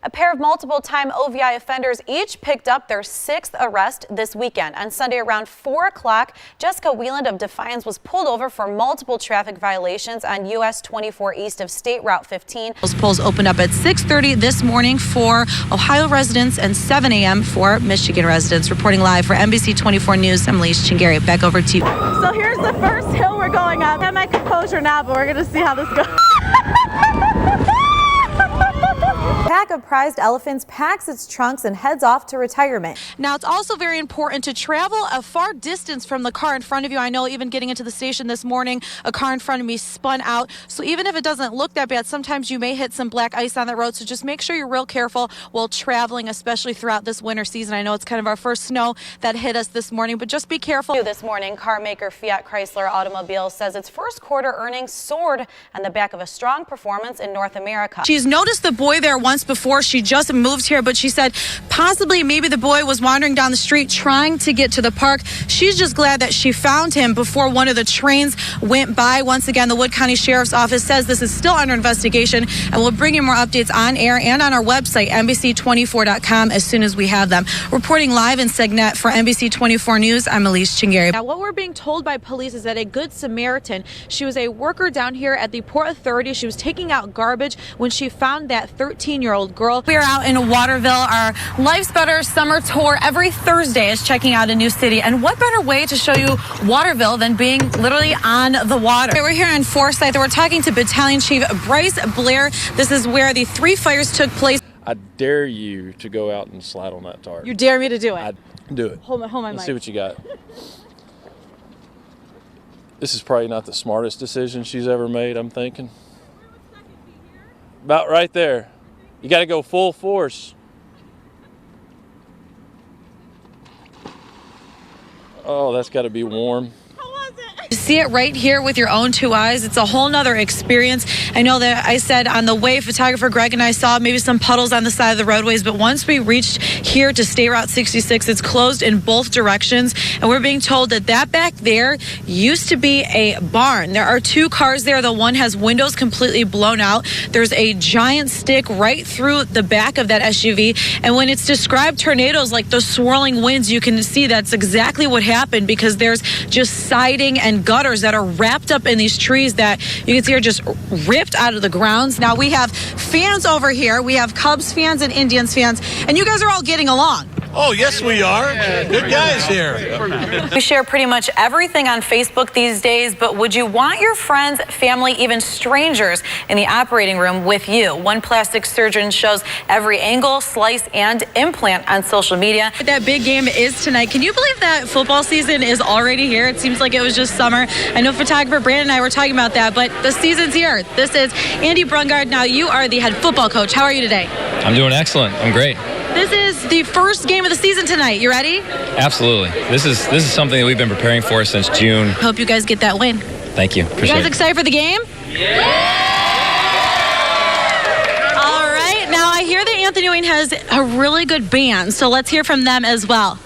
A pair of multiple-time OVI offenders each picked up their 6th arrest this weekend. On Sunday around 4 o'clock, Jessica Wieland of Defiance was pulled over for multiple traffic violations on US 24 east of State Route 15. Those polls opened up at 6:30 this morning for Ohio residents and 7 a.m. for Michigan residents. Reporting live for NBC 24 News, I'm Elyse Chengery. Back over to you. So here's the first hill we're going up. I have my composure now, but we're going to see how this goes. A pack of prized elephants packs its trunks and heads off to retirement. Now, it's also very important to travel a far distance from the car in front of you. I know even getting into the station this morning, a car in front of me spun out. So even if it doesn't look that bad, sometimes you may hit some black ice on the road. So just make sure you're real careful while traveling, especially throughout this winter season. I know it's kind of our first snow that hit us this morning, but just be careful. This morning, car maker Fiat Chrysler Automobiles says its first quarter earnings soared on the back of a strong performance in North America. She's noticed the boy there once before. She just moved here, but she said possibly maybe the boy was wandering down the street trying to get to the park. She's just glad that she found him before one of the trains went by. Once again, the Wood County Sheriff's Office says this is still under investigation, and we'll bring you more updates on air and on our website, NBC24.com, as soon as we have them. Reporting live in Segnet for NBC 24 News, I'm Elyse Chengery. Now, what we're being told by police is that a Good Samaritan, she was a worker down here at the Port Authority. She was taking out garbage when she found that 13-year-old girl. We are out in Waterville. Our Life's Better summer tour every Thursday is checking out a new city. And what better way to show you Waterville than being literally on the water? We're here in Forsyth. We're talking to Battalion Chief Bryce Blair. This is where the 3 fires took place. I dare you to go out and slide on that tarp. You dare me to do it? I'd do it. Hold my Let's mic. see what you got. This is probably not the smartest decision she's ever made, I'm thinking. About right there. You got to go full force. Oh, that's got to be warm. You see it right here with your own 2 eyes. It's a whole nother experience. I know that I said on the way, photographer Greg and I saw maybe some puddles on the side of the roadways, but once we reached here to State Route 66, it's closed in both directions, and we're being told that that back there used to be a barn. There are 2 cars there. The one has windows completely blown out. There's a giant stick right through the back of that SUV, and when it's described tornadoes like the swirling winds, you can see that's exactly what happened, because there's just siding and gutters that are wrapped up in these trees that you can see are just ripped out of the grounds. Now we have fans over here. We have Cubs fans and Indians fans, and you guys are all getting along. Oh, yes, we are. Good guys here. We share pretty much everything on Facebook these days, but would you want your friends, family, even strangers in the operating room with you? One plastic surgeon shows every angle, slice, and implant on social media. That big game is tonight. Can you believe that football season is already here? It seems like it was just summer. I know photographer Brandon and I were talking about that, but the season's here. This is Andy Brungard. Now you are the head football coach. How are you today? I'm doing excellent. I'm great. This is the first game of the season tonight. You ready? Absolutely. This is something that we've been preparing for since June. Hope you guys get that win. Thank you. Appreciate You guys it. excited for the game? Yeah! All right. Now I hear that Anthony Wayne has a really good band, so let's hear from them as well.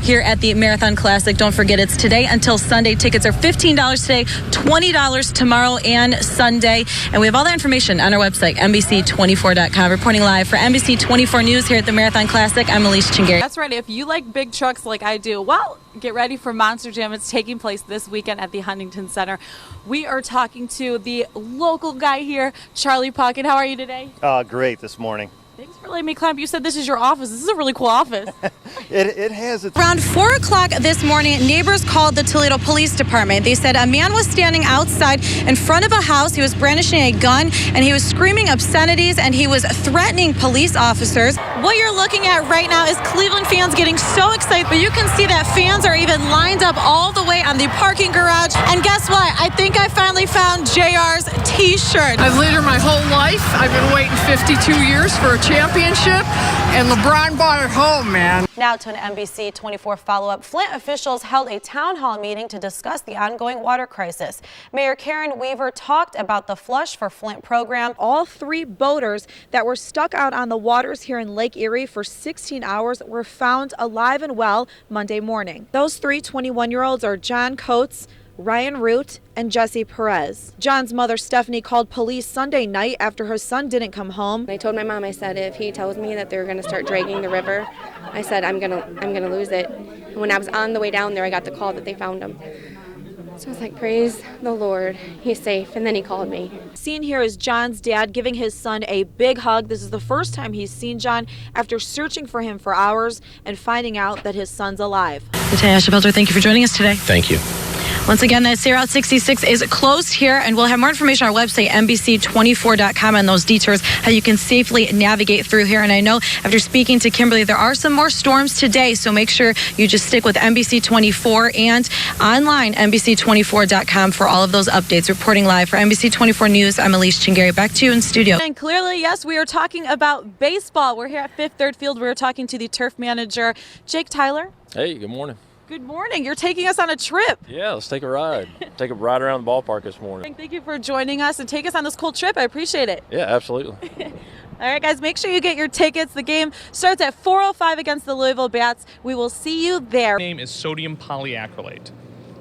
Here at the Marathon Classic. Don't forget, it's today until Sunday. Tickets are $15 today, $20 tomorrow and Sunday. And we have all that information on our website, NBC24.com. Reporting live for NBC 24 News here at the Marathon Classic, I'm Elyse Chengery. That's right. If you like big trucks like I do, well, get ready for Monster Jam. It's taking place this weekend at the Huntington Center. We are talking to the local guy here, Charlie Puckett. How are you today? Great this morning. Thanks for letting me come. You said this is your office. This is a really cool office. It has its... Around 4 o'clock this morning, neighbors called the Toledo Police Department. They said a man was standing outside in front of a house. He was brandishing a gun, and he was screaming obscenities, and he was threatening police officers. What you're looking at right now is Cleveland fans getting so excited, but you can see that fans are even lined up all the way on the parking garage. And guess what? I think I finally found JR's T-shirt. I've lived here my whole life. I've been waiting 52 years for a championship, and LeBron bought it home, man. Now to an NBC 24 follow-up. Flint officials held a town hall meeting to discuss the ongoing water crisis. Mayor Karen Weaver talked about the Flush for Flint program. All 3 boaters that were stuck out on the waters here in Lake Erie for 16 hours were found alive and well Monday morning. Those 3 21-year-olds are John Coates, Ryan Root, and Jesse Perez. John's mother, Stephanie, called police Sunday night after her son didn't come home. I told my mom, I said, if he tells me that they're going to start dragging the river, I said, I'm gonna lose it. And when I was on the way down there, I got the call that they found him. So I was like, praise the Lord, he's safe. And then he called me. Seen here is John's dad giving his son a big hug. This is the first time he's seen John after searching for him for hours and finding out that his son's alive. Lieutenant Ashebelter, thank you for joining us today. Thank you. Once again, that State Route 66 is closed here, and we'll have more information on our website, NBC24.com, on those detours, how you can safely navigate through here. And I know after speaking to Kimberly, there are some more storms today, so make sure you just stick with NBC24 and online, NBC24.com, for all of those updates. Reporting live for NBC24 News, I'm Elyse Chengery. Back to you in studio. And clearly, yes, we are talking about baseball. We're here at Fifth Third Field. We're talking to the turf manager, Jake Tyler. Hey, good morning. Good morning. You're taking us on a trip. Yeah, let's take a ride. Take a ride around the ballpark this morning. Thank you for joining us and take us on this cool trip. I appreciate it. Yeah, absolutely. All right, guys, make sure you get your tickets. The game starts at 4:05 against the Louisville Bats. We will see you there. My name is sodium polyacrylate,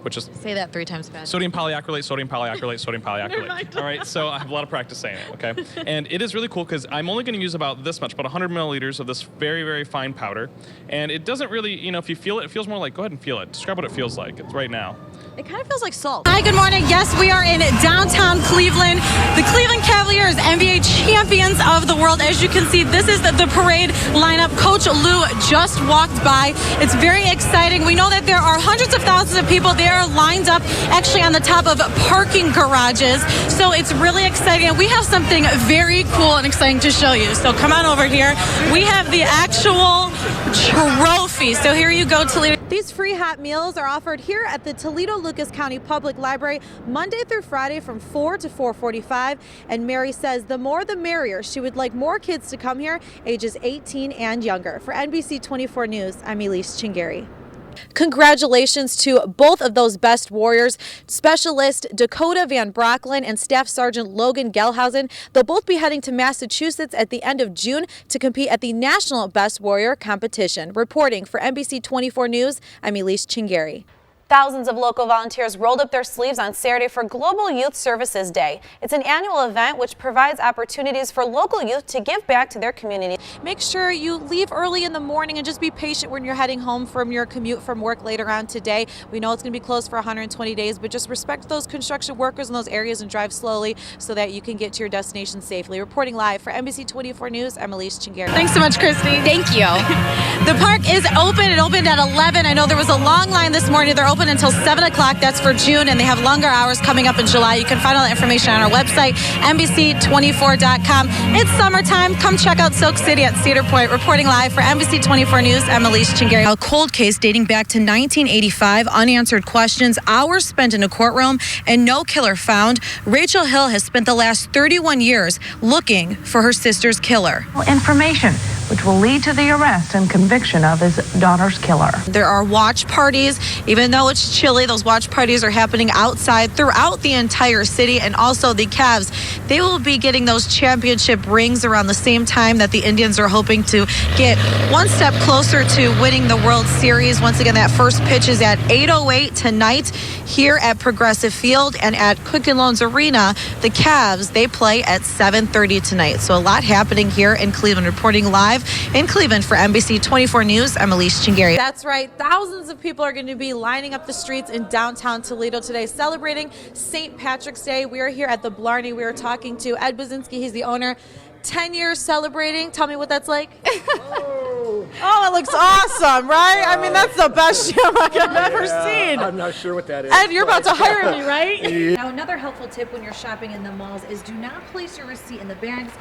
which is Say that 3 times fast. sodium polyacrylate, sodium polyacrylate, sodium polyacrylate. All right, so I have a lot of practice saying it, okay? And it is really cool because I'm only going to use about this much, about 100 milliliters of this very, very fine powder. And it doesn't really, if you feel it, it feels more like, go ahead and feel it. Describe what it feels like. It's right now. It kind of feels like salt. Hi, good morning. Yes, we are in downtown Cleveland. The Cleveland Cavaliers, NBA champions of the world. As you can see, this is the parade lineup. Coach Lou just walked by. It's very exciting. We know that there are hundreds of thousands of people there lined up actually on the top of parking garages. So it's really exciting. And we have something very cool and exciting to show you. So come on over here. We have the actual trophy. So here you go, Toledo. These free hot meals are offered here at the Toledo-Lucas County Public Library Monday through Friday from 4 to 4:45. And Mary says the more the merrier. She would like more kids to come here, ages 18 and younger. For NBC24 News, I'm Elyse Chengery. Congratulations to both of those best warriors, Specialist Dakota Van Brocklin and Staff Sergeant Logan Gelhausen. They'll both be heading to Massachusetts at the end of June to compete at the National Best Warrior competition. Reporting for NBC24 News, I'm Elyse Chengery. Thousands of local volunteers rolled up their sleeves on Saturday for Global Youth Services Day. It's an annual event which provides opportunities for local youth to give back to their community. Make sure you leave early in the morning and just be patient when you're heading home from your commute from work later on today. We know it's going to be closed for 120 days, but just respect those construction workers in those areas and drive slowly so that you can get to your destination safely. Reporting live for NBC24 News, I'm Elyse Chengery. Thanks so much, Christy. Thank you. The park is open. It opened at 11. I know there was a long line this morning. They're open until 7 o'clock. That's for June, and they have longer hours coming up in July. You can find all that information on our website, NBC24.com. It's summertime. Come check out Silk City at Cedar Point. Reporting live for NBC24 News, I'm Elyse Chengery. A cold case dating back to 1985, unanswered questions, hours spent in a courtroom, and no killer found. Rachel Hill has spent the last 31 years looking for her sister's killer. Information which will lead to the arrest and conviction of his daughter's killer. There are watch parties. Even though it's chilly, those watch parties are happening outside throughout the entire city. And also the Cavs, they will be getting those championship rings around the same time that the Indians are hoping to get one step closer to winning the World Series. Once again, that first pitch is at 8:08 tonight here at Progressive Field, and at Quicken Loans Arena, the Cavs, they play at 7:30 tonight. So a lot happening here in Cleveland. Reporting live in Cleveland for NBC24 News, I'm Elyse Chengery. That's right. Thousands of people are going to be lining up the streets in downtown Toledo today celebrating St. Patrick's Day. We are here at the Blarney. We are talking to Ed Buzinski. He's the owner. 10 years celebrating. Tell me what that's like. Oh, it looks awesome, right? I mean, that's the best shamrock I've ever seen. I'm not sure what that is. Ed, you're about to hire me, right? Yeah. Now, another helpful tip when you're shopping in the malls is do not place your receipt in the bags.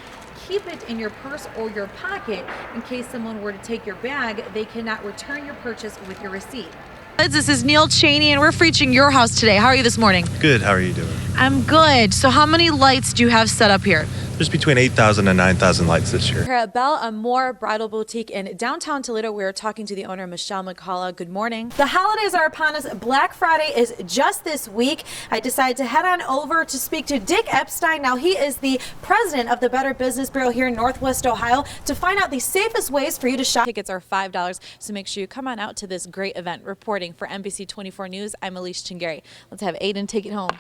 Keep it in your purse or your pocket in case someone were to take your bag. They cannot return your purchase with your receipt. This is Neil Cheney, and we're featuring your house today. How are you this morning? Good. How are you doing? I'm good. So how many lights do you have set up here? There's between 8,000 and 9,000 lights this year. Here at Belle Amore Bridal Boutique in downtown Toledo, we are talking to the owner, Michelle McCullough. Good morning. The holidays are upon us. Black Friday is just this week. I decided to head on over to speak to Dick Epstein. Now, he is the president of the Better Business Bureau here in Northwest Ohio, to find out the safest ways for you to shop. Tickets are $5, so make sure you come on out to this great event. Reporting for NBC 24 News, I'm Elyse Chengery. Let's have Aiden take it home.